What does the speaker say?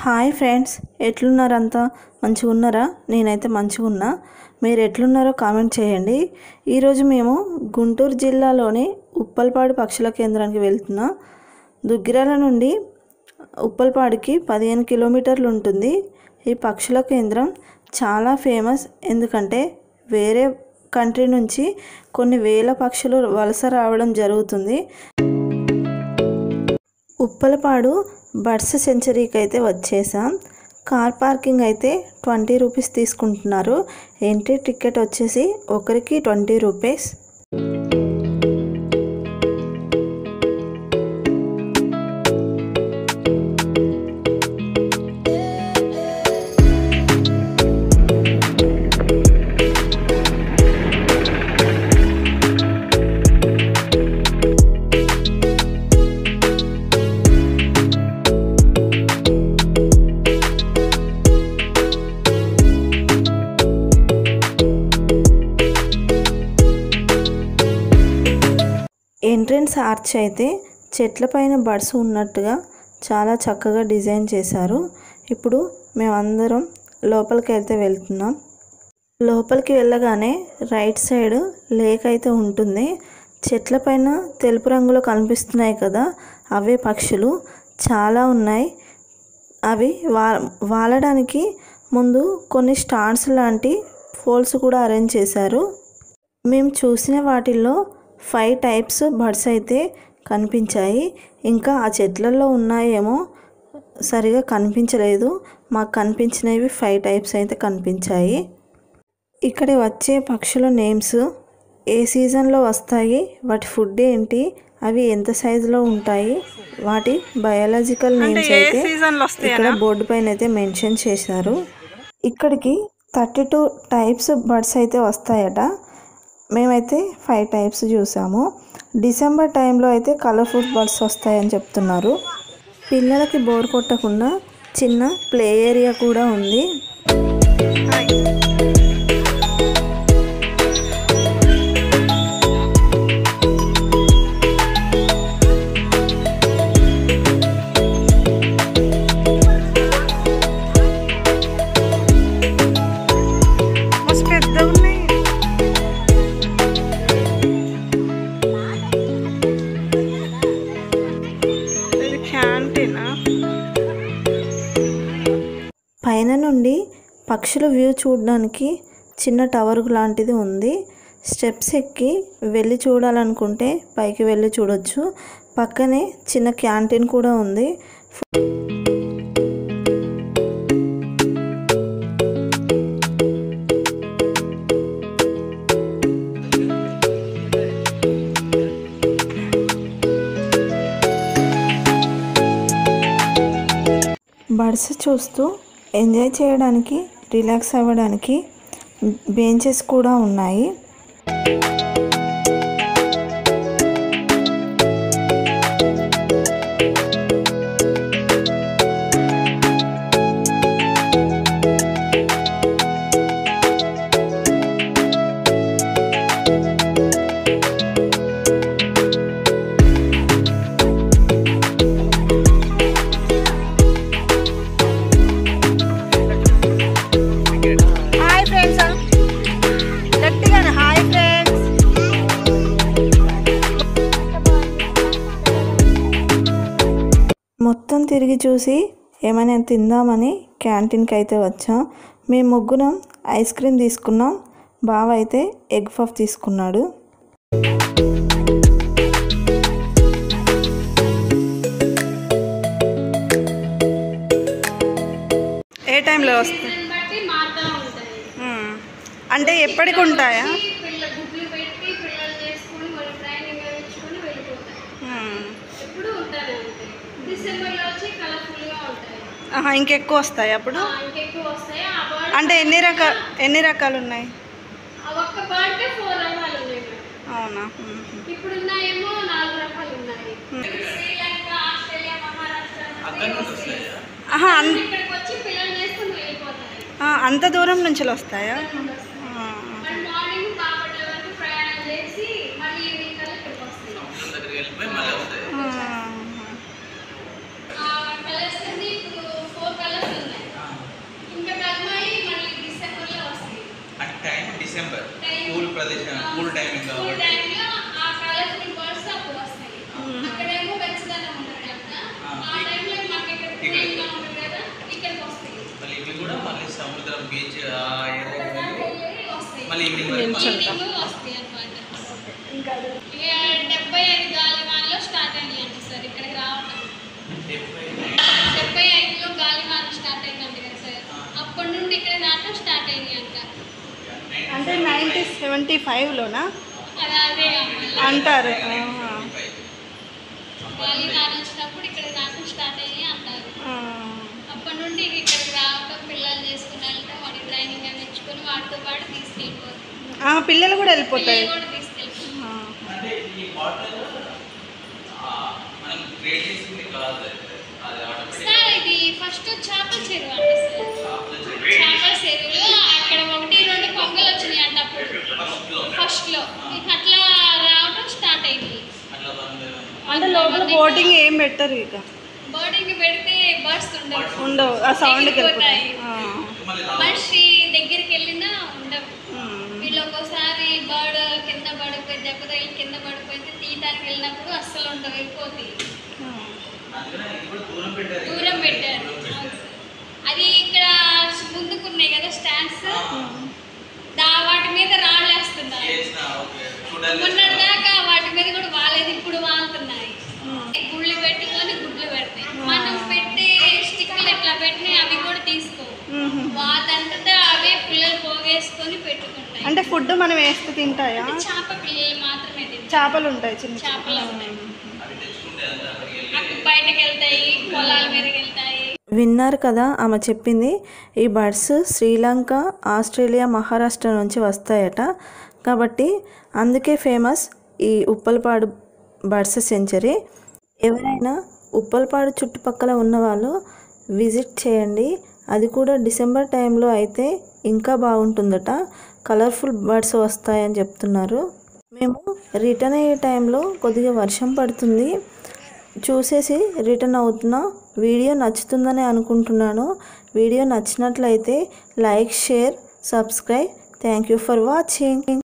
Hi friends, ఎట్లున్నారంతా? మంచిగా ఉన్నారా? నేనైతే మంచిగా ఉన్నా. మీరు ఎట్లున్నారో కామెంట్ చేయండి. ఈరోజు మేము గుంటూరు జిల్లాలోని uppalapaadu పక్షుల కేంద్రానికి వెళ్తున్నాం. దుగ్గిరాల నుండి uppalapaduకి 15 కిలోమీటర్లు ఉంటుంది. ఈ పక్షుల కేంద్రం చాలా ఫేమస్. ఎందుకంటే వేరే కంట్రీ నుంచి కొన్ని వేల పక్షులు వలస రావడం జరుగుతుంది. uppalapaadu బర్డ్స్ సెంచరీకి అయితే వచ్చేసాం. కార్ పార్కింగ్ అయితే 20 రూపీస్ తీసుకుంటున్నారు. ఎంట్రీ టికెట్ వచ్చేసి ఒకరికి 20 రూపీస్. ఎంట్రన్స్ ఆర్చ్ అయితే చెట్ల పైన బర్డ్స్ ఉన్నట్టుగా చాలా చక్కగా డిజైన్ చేశారు. ఇప్పుడు మేమందరం లోపలికి అయితే వెళ్తున్నాం. లోపలికి వెళ్ళగానే రైట్ సైడ్ లేక్ అయితే ఉంటుంది. చెట్ల పైన తెలుపు రంగులో కనిపిస్తున్నాయి కదా, అవే పక్షులు చాలా ఉన్నాయి. అవి వాలడానికి ముందు కొన్ని స్టాండ్స్ లాంటి పోల్స్ కూడా అరేంజ్ చేశారు. మేము చూసిన వాటిల్లో 5 టైప్స్ బర్డ్స్ అయితే కనిపించాయి. ఇంకా ఆ చెట్లలో ఉన్నాయేమో సరిగా కనిపించలేదు. మాకు కనిపించినవి 5 టైప్స్ అయితే కనిపించాయి. ఇక్కడ వచ్చే పక్షుల నేమ్స్, ఏ సీజన్లో వస్తాయి, వాటి ఫుడ్ ఏంటి, అవి ఎంత సైజులో ఉంటాయి, వాటి బయాలజికల్ నేమ్స్ అయితే ఇక్కడ బోర్డు పైన అయితే మెన్షన్ చేశారు. ఇక్కడికి 32 టైప్స్ బర్డ్స్ అయితే వస్తాయట. మేమైతే 5 టైప్స్ చూసాము. డిసెంబర్ టైంలో అయితే కలర్ఫుల్ బర్డ్స్ వస్తాయని చెప్తున్నారు. పిల్లలకి బోర్ కొట్టకుండా చిన్న ప్లే ఏరియా కూడా ఉంది. పైన నుండి పక్షుల వ్యూ చూడడానికి చిన్న టవర్ లాంటిది ఉంది. స్టెప్స్ ఎక్కి వెళ్ళి చూడాలనుకుంటే పైకి వెళ్ళి చూడొచ్చు. పక్కనే చిన్న క్యాంటీన్ కూడా ఉంది. బర్డ్స్ చూస్తూ ఎంజాయ్ చేయడానికి, రిలాక్స్ అవ్వడానికి బెంచెస్ కూడా ఉన్నాయి. మొత్తం తిరిగి చూసి ఏమైనా తిందామని క్యాంటీన్కి అయితే వచ్చాం. మేము ముగ్గురం ఐస్ క్రీమ్ తీసుకున్నాం. బావ అయితే ఎగ్ పఫ్ తీసుకున్నాడు. ఏ టైంలో వస్తాయి అంటే ఎప్పటికి ఉంటాయా? ఇంకెక్కువ వస్తాయి అప్పుడు? అంటే ఎన్ని రకాలు ఉన్నాయి? అవునా? అంత దూరం నుంచి వస్తాయా? సముద్రం బీచ్ మళ్ళీ ఈవినింగ్ వస్తాయి అన్నమాట. ఇంకా 75 గాలివానలో స్టార్ట్ అయ్యింది అండి సార్ ఇక్కడికి రావడం. 75లో గాలివాన స్టార్ట్ అయిందండి కదా సార్, అప్పటి నుండి ఇక్కడ రావడం స్టార్ట్ అయింది అంట. అంటే 1975లోనా అదే అంటారు. గాలివాన వచ్చినప్పుడు ఇక్కడ రావడం స్టార్ట్ అయ్యి అంటారు. అప్పటి నుండి ఇక్కడికి రావడం, పిల్లలు చేసుకుని వెళ్ళటం, వాడి ట్రైనింగ్ అని తెచ్చుకొని వాటితో పాటు తీసుకెళ్ళిపోతారు. పిల్లలు కూడా వెళ్ళిపోతాయి. సార్ ఇది ఫస్ట్ చేపల చెరువు అంట సార్. చేపల చెరువులో అక్కడ 1-2 కొంగలు వచ్చినాయి అంట అప్పుడు ఫస్ట్లో. అట్లా రావడం స్టార్ట్ అయింది. అంటే లోపల బోటింగ్ ఏం పెట్టరు, ఇక బోటింగ్ పెడితే బర్డ్స్ ఉండవు, ఆ సౌండ్కి వెళ్ళిపోతాయి. మనిషి దగ్గరికి వెళ్ళినా ఉండవు. వీళ్ళు ఒక్కోసారి బర్డ్ కింద పడిపోయి దెబ్బ తగిలి కింద పడిపోతే తీయడానికి వెళ్ళినప్పుడు అస్సలు ఉండవు, వెళ్ళిపోతాయి. దూరం పెట్టారు. అది ఇక్కడ ముందుకున్నాయి కదా స్టాండ్స్, వాటి మీద రాళ్ళు వేస్తున్నారు. మొన్నటిదాకా వాటి మీద కూడా వాలేదు, ఇప్పుడు వాళ్తున్నాయి. గుళ్ళు పెట్టుకొని గుడ్లు పెడతాయి. మనం పెట్టే స్టిక్లు ఎట్లా పెట్టినాయి అవి కూడా తీసుకో, వాటంతటా అవే పిల్లలు పోగేసుకొని పెట్టుకుంటాయి. అంటే ఫుడ్ మనం వేస్తే తింటాయా? చేప పిల్లలు మాత్రమే తింటాయి. చేపలు ఉంటాయి, చిన్న చేపలు ఉంటాయి, బయటకు వెళ్తాయి, పొలాల మీదకి వెళ్తాయి. విన్నారు కదా ఆమె చెప్పింది. ఈ బర్డ్స్ శ్రీలంక, ఆస్ట్రేలియా, మహారాష్ట్ర నుంచి వస్తాయట. కాబట్టి అందుకే ఫేమస్ ఈ ఉప్పలపాడు బర్డ్స్ సెంచరీ. ఎవరైనా ఉప్పలపాడు చుట్టుపక్కల ఉన్నవాళ్ళు విజిట్ చేయండి. అది కూడా డిసెంబర్ టైంలో అయితే ఇంకా బాగుంటుందట. కలర్ఫుల్ బర్డ్స్ వస్తాయని చెప్తున్నారు. మేము రిటర్న్ అయ్యే టైంలో కొద్దిగా వర్షం పడుతుంది, చూసేసి రిటర్న్ అవుతున్నా. వీడియో నచ్చుతుందని అనుకుంటున్నాను. వీడియో నచ్చినట్లయితే like, share, subscribe. Thank you for watching.